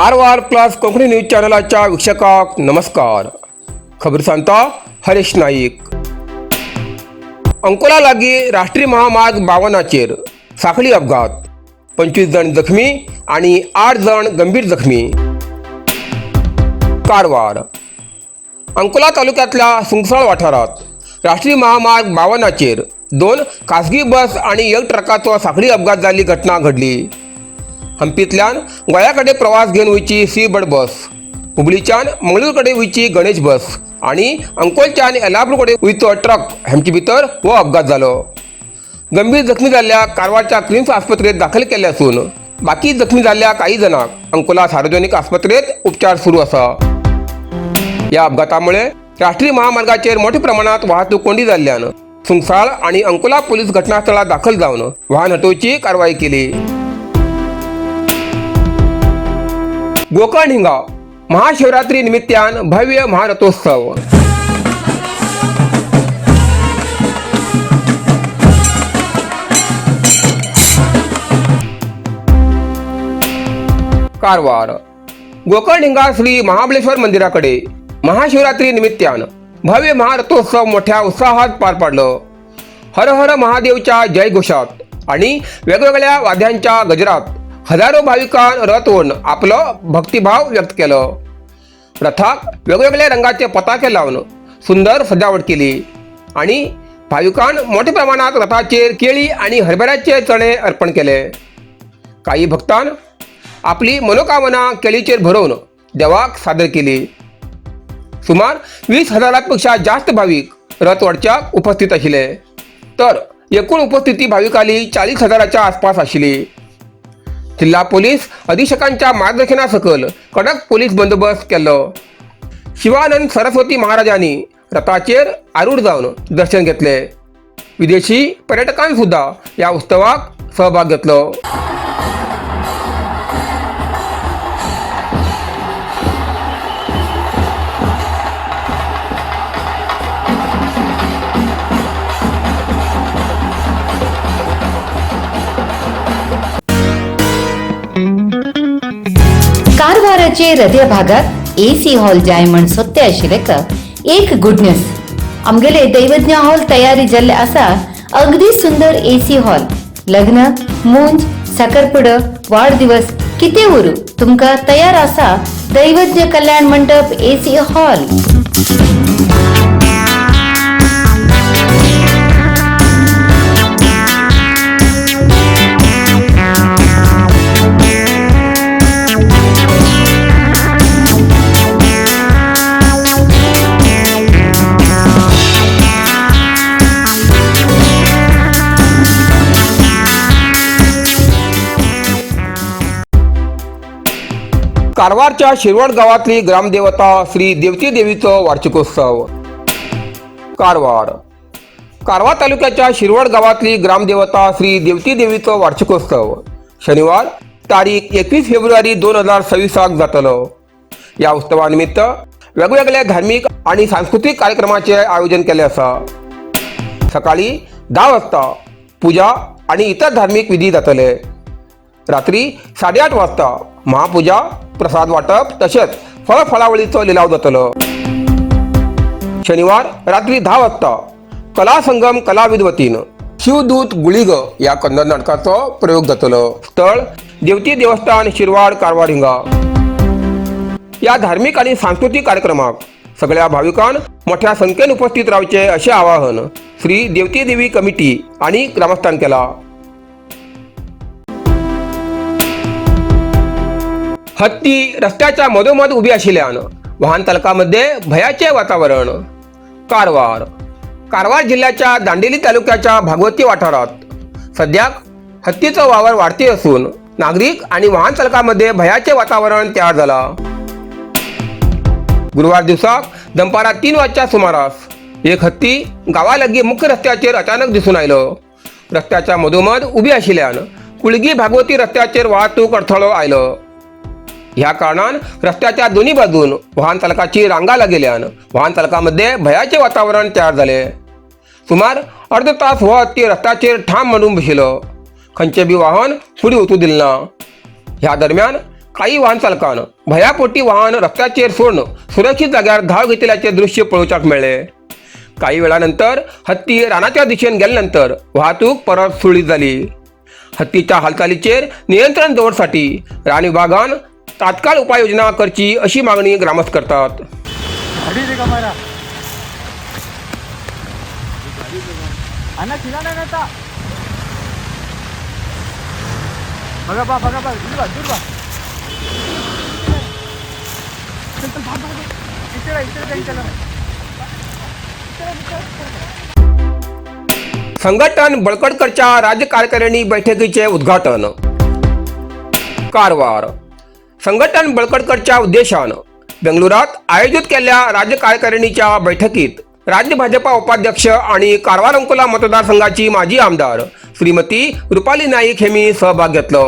Karwar plus Konkani news चॅनलाच्या वीक्षकांक नमस्कार. खबर सांगता हरेश नाईक. अंकोला लागीं राष्ट्रीय महामार्ग 52चेर साखळी अपघात, 25 जण जखमी आणि 8 जण गंभीर जखमी. कारवार. अंकोला तालुक्यातल्या सुंगसाळ वाठारात राष्ट्रीय महामार्ग 52चेर 2 खासगी बस आणि एक ट्रकाचो साखळी अपघात जाल्ली घटना घडली. हंपींतल्यान गोंया कडेन प्रवास घेवन वयची सी-बड बस, हुबळीच्यान मंगळूर कडेन वयची गणेश बस आणि अंकोलच्यान येल्लापूर कडेन वयचो ट्रक हांचे भितर हो अपघात जालो. गंभीर जखमी जाल्ल्या कारवारच्या क्रिम्स आस्पत्रेत दाखल केल्ले असून बाकी जखमी जाल्ल्या काही जणांक अंकोला सार्वजनिक आस्पत्रेत उपचार सुरू आसा. या अपघातामुळे राष्ट्रीय महामार्गाचेर मोठ्या प्रमाणात वाहतूक कोंडी जाल्ल्यान सुंगसाळ आणि अंकोला पोलीस घटनास्थळार दाखल जावन वाहन हटोवची कारवाई केली. गोकर्ण हिंगा महाशिवरात्री निमित्तान भव्य महारथोत्सव. कारवार. गोकर्ण हिंगा श्री महाबळेश्वर मंदिराकडे महाशिवरात्री निमित्तान भव्य महारथोत्सव मोठ्या उत्साहात पार पडलो. हर हर महादेवच्या जयघोषात आणि वेगवेगळ्या वाद्यांच्या गजरात हजारो भाविकांन रथ ओढून आपलो भक्तिभाव व्यक्त केलो. रथाक वेगवेगळ्या रंगाचे पताके लावून सुंदर सजावट केली आणि भाविकांन मोठ्या प्रमाणात रथाचेर केळी आणि हरभऱ्याचे चणे अर्पण केले. काही भक्तांन आपली मनोकामना केळीचेर भरवून देवाक सादर केली. सुमार 20,000पेक्षा जास्त भाविक रथ ओढच्याक उपस्थित आशिल्ले, तर एकूण उपस्थिती भाविकांली 40,000च्या आसपास आशिल्ली. जिल्हा पोलीस अधीक्षकांच्या मार्गदर्शना सकल कडक पोलीस बंदोबस्त केलो. शिवानंद सरस्वती महाराजांनी रथाचेर आरूढ जावन दर्शन घेतले. विदेशी पर्यटकांनी सुद्धा या उत्सवाक सहभाग घेतलो. कारवाराचे हृदय भागात एसी हॉल जाय म्हण सोदते आशिल्ले एक गुड न्यूज. आमगेले दैवज्ञ हॉल तयारी जाल्ले आसा. अगदी सुंदर एसी हॉल. लग्न, मुंज, साखरपुडो, वाढदिवस कितें उरू तुमकां तयार आसा. दैवज्ञ कल्याण मंडप एसी हॉल. कारवारच्या शिरवड गावातली ग्रामदेवता श्री देवती देवीचो वार्षिकोत्सव. कारवार. कारवार तालुक्याच्या शिरवड गावातली ग्रामदेवता श्री देवती देवीचो वार्षिकोत्सव शनिवार तारीख 21 फेब्रुवारी 2026 जातलो. या उत्सवा निमित्त वेगवेगळ्या धार्मिक आणि सांस्कृतिक कार्यक्रमाचे आयोजन केले आसा. सकाळी 10 वाजता पूजा आणि इतर धार्मिक विधी जातले. रात्री 8:30 वाजता महापूजा, प्रसाद वाटप तसेच फळफळावळीचो लिलाव जातलो. शनिवार रात्री 10 वाजता कला संगम कलाविद वतीन शिवदूत गुळीग या कन्नड नाटकाचो प्रयोग जातलो. स्थळ देवती देवस्थान शिरवाड कारवार हिंगा. या धार्मिक आणि सांस्कृतिक कार्यक्रमाक सगळ्या भाविकांन मोठ्या संख्येन उपस्थित रावचे असे आवाहन श्री देवती देवी कमिटी आणि ग्रामस्थांन केला. हत्ती रस्त्याच्या मधोमध उभी आशिल्ल्यान वाहन चालकांमध्ये भयाचे वातावरण. कारवार. कारवार जिल्ह्याच्या दांडेली तालुक्याच्या भागवती वाठारात सध्याक हत्तीचो वावर वाढते असून नागरिक आणि वाहन चालकांमध्ये भयाचे वातावरण तयार झाला. गुरुवार दिवसाक दनपारा 3 वाजच्या सुमारास एक हत्ती गावालागी मुख्य रस्त्याचेर अचानक दिसून आयलो. रस्त्याच्या मधोमध उभी आशिल्ल्यान कुळगी भागवती रस्त्याचेर वाहतूक अडथळो आयलो. ह्या कारणान रस्त्याच्या दोन्ही बाजून वाहन चालकाची रांगा लागेल्यान वाहन चालकांमध्ये भयाचे वातावरण तयार झाले. सुमार अर्ध तास हो हत्ती रस्त्याचेर ठाम मांडून बशिल्लो. खंयचे बी वाहन फुडें वचूं दिलें ना. ह्या दरम्यान काही वाहन चालकान भयापोटी वाहन रस्त्याचेर सोडून सुरक्षित जाग्यार धाव घेतल्याचे दृश्य पळोवपाक मेळ्ळे. काही वेळानंतर हत्ती रानाच्या दिशेन गेल्यानंतर वाहतूक परत सुरळीत झाली. हत्तीच्या हालचालीचेर नियंत्रण दवरसाठी रान विभागान तात्काळ उपाययोजना करची अशी मागणी ग्रामस्थ करतात. संघटन बळकटकरच्या राज्य कार्यकारिणी बैठकीचे उद्घाटन. कारवार. संघटन बळकटकरच्या उद्देशान बेंगळुरात आयोजित केलेल्या राज्य कार्यकारिणीच्या बैठकीत राज्य भाजपा उपाध्यक्ष आणि कारवार अंकोला मतदारसंघाची माजी आमदार श्रीमती रुपाली नाईक हेमी सहभाग घेतलो.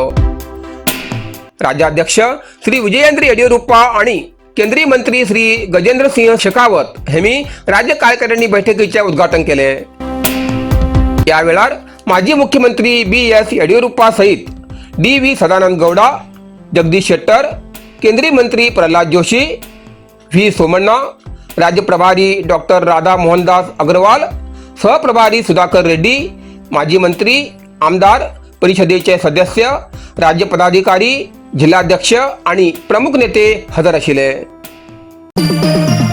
राज्याध्यक्ष श्री विजयेंद्र येडियुरप्पा आणि केंद्रीय मंत्री श्री गजेंद्र सिंह शेखावत हेमी राज्य कार्यकारिणी बैठकीचे उद्घाटन केले. या वेळार माजी मुख्यमंत्री BS येडियुरप्पा सहित DV सदानंद गौडा, जगदीश शेट्टर, केंद्रीय मंत्री प्रल्हाद जोशी, V सोमण्णा, राज्य प्रभारी डॉक्टर राधा मोहनदास अग्रवाल, सहप्रभारी सुधाकर रेड्डी, माजी मंत्री, आमदार, परिषदेचे सदस्य, राज्य पदाधिकारी, जिल्हाध्यक्ष आणि प्रमुख नेते हजर आशिले.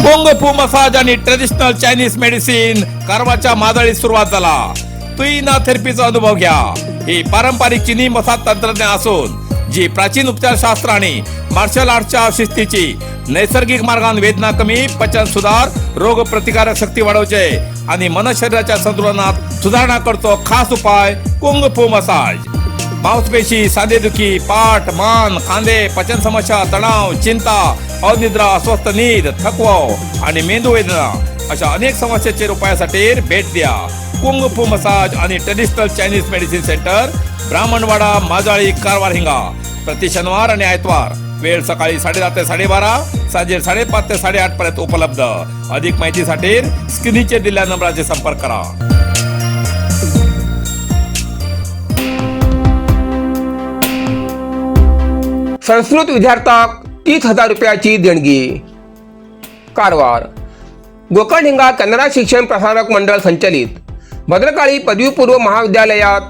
कुंग फू मसाज आणि ट्रेडिशनल चायनीज मेडिसिन कारवारच्या मादळीत सुरुवात झाला. तुईना थेरपीचा अनुभव घ्या. ही पारंपरिक चीनी मसाज तंत्रज्ञान असून जी प्राचीन उपचारशास्त्र आणि मार्शल आर्टच्या शिस्तीची नैसर्गिक मार्गाने वेदना कमी, पचन सुधार, रोग प्रतिकारक शक्ती वाढवते आणि मन शरीराच्या संतुलनात सुधारणा करतो. खास उपाय कुंग फू मसाज. मांसपेशी, सांधेदुखी, पाठ, मान, खांदे, पचन समस्या, तणाव, चिंता, अनिद्रा, अस्वस्थ नींद, थकवा आणि मेंदू वेदना अशा अनेक समस्याचे उपायासाठी भेट द्या. कुंग फू मसाज आणि traditional Chinese medicine centre, Brahmanwada, Majali, Karwar हिंगा. प्रति शनिवार आणि आयतवार. वेळ सकाळी 10:30 ते 12:30, सांजे 5:30 ते 8:30 पर्यंत उपलब्ध. अधिक माहितीसाठी स्क्रीनचे दिलेल्या नंबराचे संपर्क करा. संस्कृत विद्यार्थ्याक 30,000 रुपयाची देणगी. कारवार. गोकर्ण हिंगा कन्नडा शिक्षण प्रसारक मंडळ संचलित भद्रकाळी पदवीपूर्व महाविद्यालयात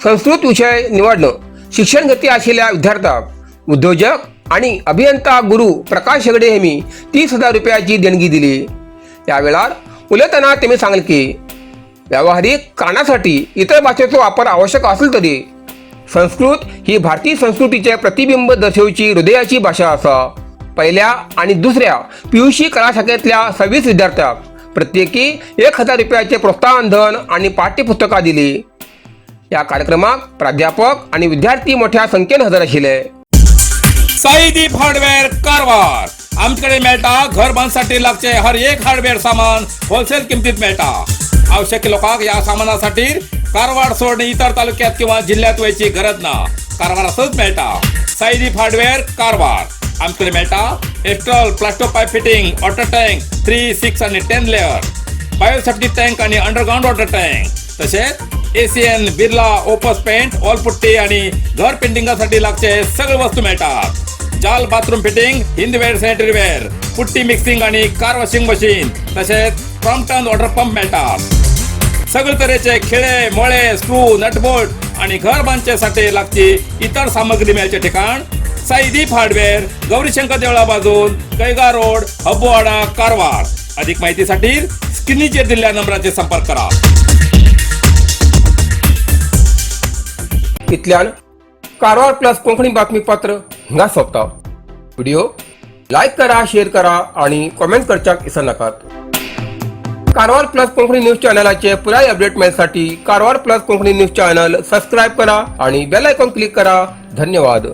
संस्कृत विषय निवडणं शिक्षण घेतली असलेल्या विद्यार्थ्याक उद्योजक आणि अभियंता गुरु प्रकाश हेगडे हेमी 30,000 रुपयाची देणगी दिली. यावेळार उलयतना तेमी सांगले की व्यावहारिक कारणासाठी इतर भाषेचो वापर आवश्यक असेल तरी संस्कृत ही भारतीय संस्कृतीचे प्रतिबिंब दर्शवची हृदयाची भाषा असा. पहिल्या आणि दुसऱ्या PUC कला शाखेतल्या 26 विद्यार्थ्यांक प्रत्येकी 1,000 रुपयाचे प्रोत्साहन धन आणि पाठ्यपुस्तका दिली. या कार्यक्रमात प्राध्यापक आणि विद्यार्थी मोठ्या संख्येन हजर आशिले. साईदीप हार्डवेअर कारवार. आमच्याकडे मेळटा घर बांधसाठी लागचे हर एक हार्डवेअर सामान होलसेल किमतीत मेळटा. आवश्यक लोकांक या सामानासाठी कारवार सोडून इतर तालुक्यात किंवा जिल्ह्यात व्हायची गरज ना. कारवारातच मेळटा. साईदीप हार्डवेअर कारवार. आमच्याकडे मेळटा Astral, Plasto pipe fitting, water tank 3, 6 आणि 10 लेअर, बायोसेफ्टी टँक आणि अंडरग्राउंड वॉटर टँक, तसेच ACN, Birla, Opus paint, wall putty आणि घर पेंटिंगसाठी लागचे सगळे वस्तू मिळतात. जाल bathroom fitting, Hindware, sanitaryware, putty mixing आणि कार वॉशिंग मशीन, तसेच क्रॉम्प्टन वॉटर पंप मिळतात. सगळे तऱ्हेचे खिळे, मोळे, स्क्रू, नटबोल्ट आणि घर बांधण्यासाठी लागची इतर सामग्री मिळायचे ठिकाण साईदीप हार्डवेअर, गौरीशंकर देवळा बाजून, कैगा रोड, हब्बुवाडा, कारवार. अधिक माहितीसाठी स्क्रीनचे दिलेल्या नंबराचे संपर्क करा. इतल्यान कारवार प्लस कोंकणी बातमीपत्र हिंगा सोंपता. व्हिडिओ लाईक करा, शेअर करा आणि कमेंट करच्याक विसरू नाकात. कारवार प्लस कोंकणी न्यूज चॅनलाचे पुराय अपडेट मिळण्यासाठी Karwar plus Konkani news channel subscribe करा आणि बेल आयकॉन क्लिक करा. धन्यवाद.